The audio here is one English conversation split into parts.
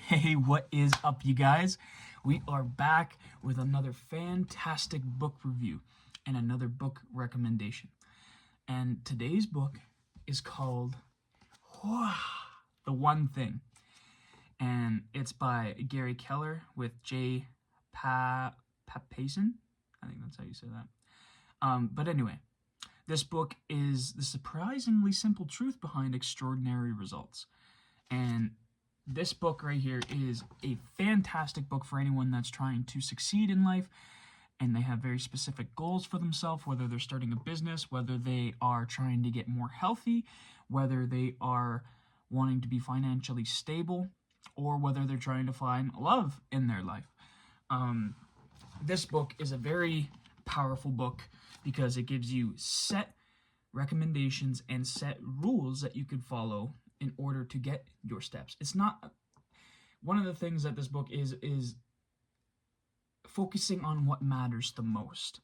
Hey, what is up, you guys? We are back with another fantastic book review and another book recommendation. And today's book is called The One Thing. And it's by Gary Keller with Papason. I think that's how you say that. But anyway, this book is the surprisingly simple truth behind extraordinary results. And this book right here is a fantastic book for anyone that's trying to succeed in life and they have very specific goals for themselves, whether they're starting a business, whether they are trying to get more healthy, whether they are wanting to be financially stable, or whether they're trying to find love in their life. This book is a very powerful book because it gives you set recommendations and set rules that you could follow in order to get your steps. It's not one of the things that this book is focusing on what matters the most,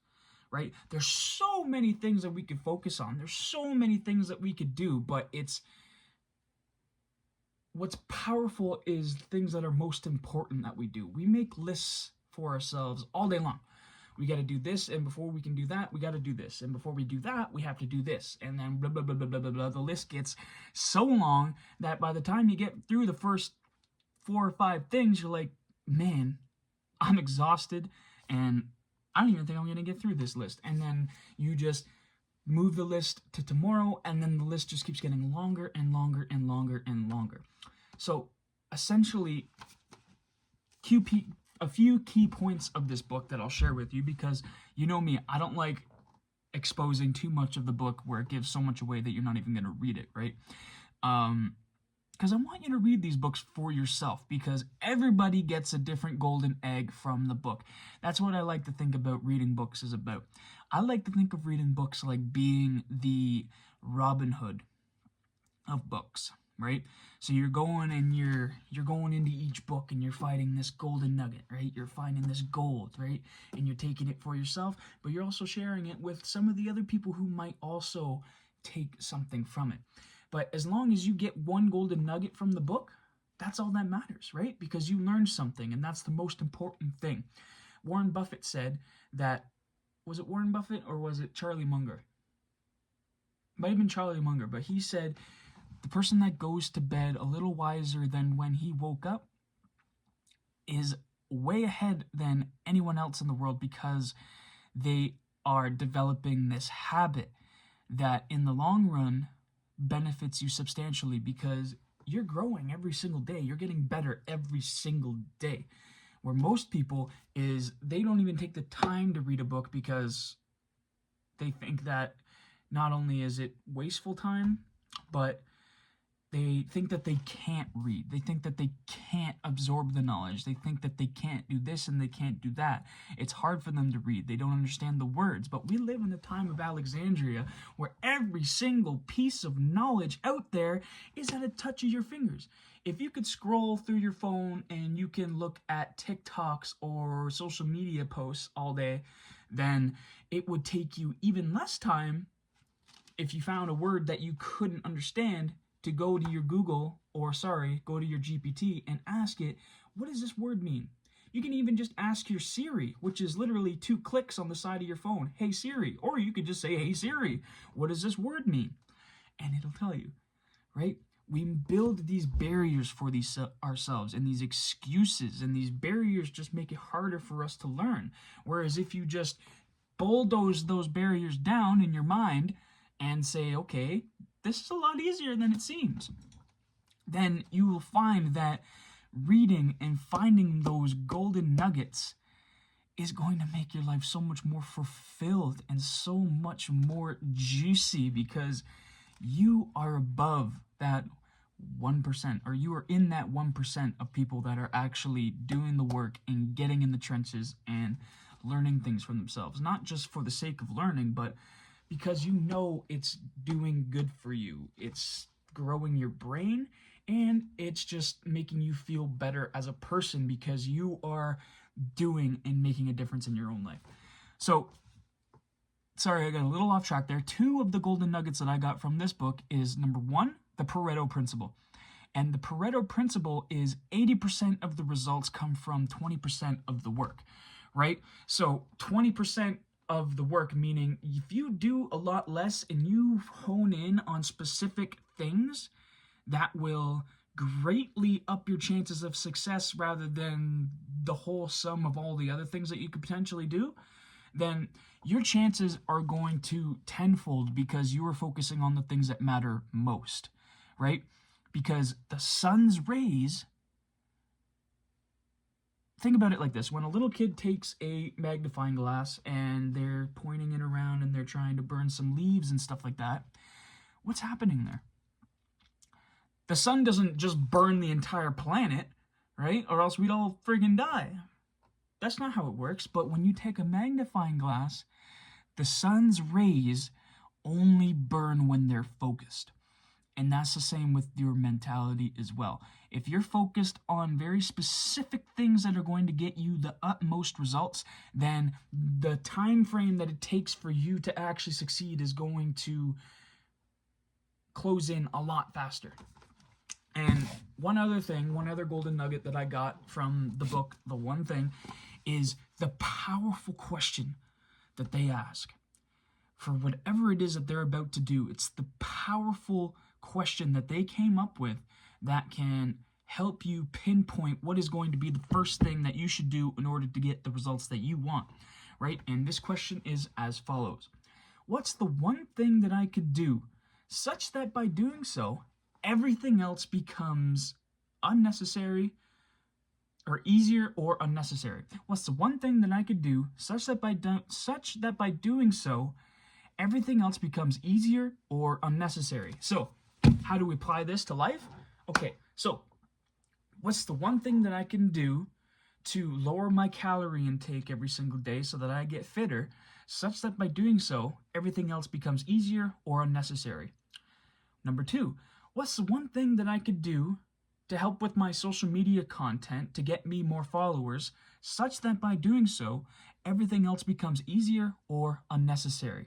right? There's so many things that we could focus on. There's so many things that we could do, but what's powerful is things that are most important that we do. We make lists for ourselves all day long. We got to do this, and before we can do that, we got to do this, and before we do that, we have to do this, and then blah, blah, blah, blah, blah, blah, blah. The list gets so long that by the time you get through the first 4 or 5 things, you're like, man, I'm exhausted, and I don't even think I'm going to get through this list. And then you just move the list to tomorrow, and then the list just keeps getting longer and longer and longer and longer. So essentially, a few key points of this book that I'll share with you, because you know me, I don't like exposing too much of the book where it gives so much away that you're not even going to read it, right? Because I want you to read these books for yourself, because everybody gets a different golden egg from the book. That's what I like to think about reading books is about. I like to think of reading books like being the Robin Hood of books, right? So you're going into each book and you're fighting this golden nugget, right? You're finding this gold, right? And you're taking it for yourself, but you're also sharing it with some of the other people who might also take something from it. But as long as you get one golden nugget from the book, that's all that matters, right? Because you learned something, and that's the most important thing. Warren Buffett said that, was it Warren Buffett or was it Charlie Munger? Might have been Charlie Munger, but he said, the person that goes to bed a little wiser than when he woke up is way ahead than anyone else in the world, because they are developing this habit that in the long run benefits you substantially, because you're growing every single day. You're getting better every single day. Where most people is they don't even take the time to read a book because they think that not only is it wasteful time, but they think that they can't read. They think that they can't absorb the knowledge. They think that they can't do this and they can't do that. It's hard for them to read. They don't understand the words. But we live in the time of Alexandria, where every single piece of knowledge out there is at a touch of your fingers. If you could scroll through your phone and you can look at TikToks or social media posts all day, then it would take you even less time, if you found a word that you couldn't understand, to go to your Google, go to your GPT and ask it, what does this word mean? You can even just ask your Siri, which is literally 2 clicks on the side of your phone, hey Siri, or you could just say, hey Siri, what does this word mean? And it'll tell you, right? We build these barriers for ourselves, and these excuses, and these barriers just make it harder for us to learn. Whereas if you just bulldoze those barriers down in your mind and say, okay, this is a lot easier than it seems, then you will find that reading and finding those golden nuggets is going to make your life so much more fulfilled and so much more juicy, because you are above that 1%, or you are in that 1% of people that are actually doing the work and getting in the trenches and learning things for themselves, not just for the sake of learning, but because you know it's doing good for you. It's growing your brain, and it's just making you feel better as a person because you are doing and making a difference in your own life. So, sorry, I got a little off track there. 2 of the golden nuggets that I got from this book is, number 1, the Pareto Principle. And the Pareto Principle is 80% of the results come from 20% of the work, right? So 20% of the work, meaning if you do a lot less and you hone in on specific things, that will greatly up your chances of success rather than the whole sum of all the other things that you could potentially do, then your chances are going to tenfold because you are focusing on the things that matter most, right? Because the sun's rays, think about it like this. When a little kid takes a magnifying glass and they're pointing it around and they're trying to burn some leaves and stuff like that, what's happening there? The sun doesn't just burn the entire planet, right? Or else we'd all friggin' die. That's not how it works. But when you take a magnifying glass, the sun's rays only burn when they're focused. And that's the same with your mentality as well. If you're focused on very specific things that are going to get you the utmost results, then the time frame that it takes for you to actually succeed is going to close in a lot faster. And one other golden nugget that I got from the book, The One Thing, is the powerful question that they ask for whatever it is that they're about to do. It's the powerful question that they came up with that can help you pinpoint what is going to be the first thing that you should do in order to get the results that you want, right? And this question is as follows. What's the one thing that I could do such that by doing so, everything else becomes unnecessary or easier or unnecessary? What's the one thing that I could do such that by doing so, everything else becomes easier or unnecessary? So, how do we apply this to life? Okay, so what's the one thing that I can do to lower my calorie intake every single day so that I get fitter, such that by doing so, everything else becomes easier or unnecessary? Number 2, what's the one thing that I could do to help with my social media content to get me more followers, such that by doing so, everything else becomes easier or unnecessary?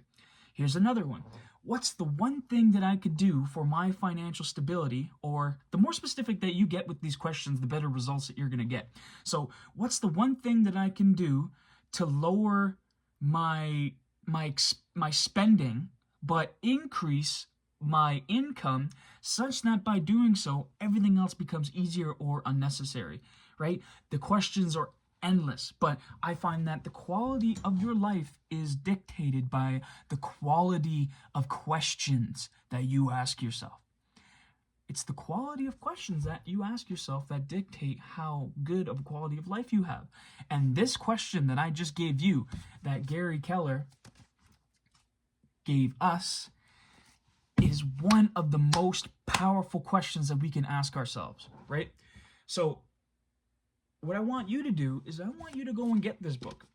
Here's another one. What's the one thing that I could do for my financial stability? Or the more specific that you get with these questions, the better results that you're going to get. So what's the one thing that I can do to lower my spending, but increase my income, such that by doing so, everything else becomes easier or unnecessary, right? The questions are endless, but I find that the quality of your life is dictated by the quality of questions that you ask yourself. It's the quality of questions that you ask yourself that dictate how good of a quality of life you have. And this question that I just gave you, that Gary Keller gave us, is one of the most powerful questions that we can ask ourselves, right? So what I want you to do is I want you to go and get this book.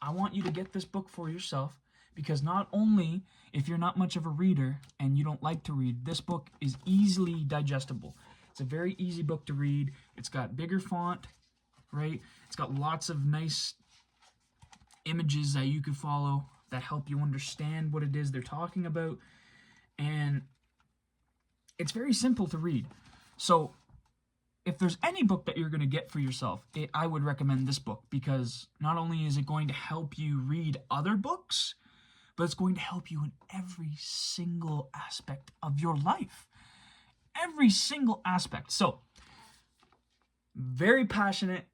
I want you to get this book for yourself, because not only, if you're not much of a reader and you don't like to read, this book is easily digestible. It's a very easy book to read. It's got bigger font, right? It's got lots of nice images that you can follow that help you understand what it is they're talking about. And it's very simple to read. So if there's any book that you're going to get for yourself, I would recommend this book, because not only is it going to help you read other books, but it's going to help you in every single aspect of your life. Every single aspect. So, very passionate,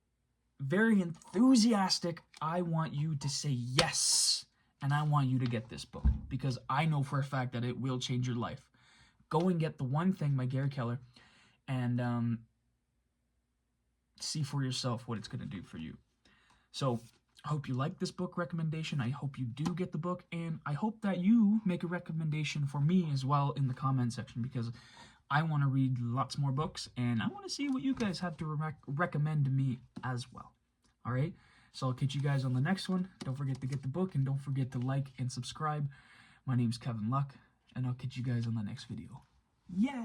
very enthusiastic. I want you to say yes, and I want you to get this book, because I know for a fact that it will change your life. Go and get The One Thing by Gary Keller, and see for yourself what it's going to do for you. So I hope you like this book recommendation. I hope you do get the book, and I hope that you make a recommendation for me as well in the comment section, because I want to read lots more books, and I want to see what you guys have to recommend to me as well. All right, so I'll catch you guys on the next one. Don't forget to get the book, and don't forget to like and subscribe. My name's Kevin Luck, and I'll catch you guys on the next video. Yeah!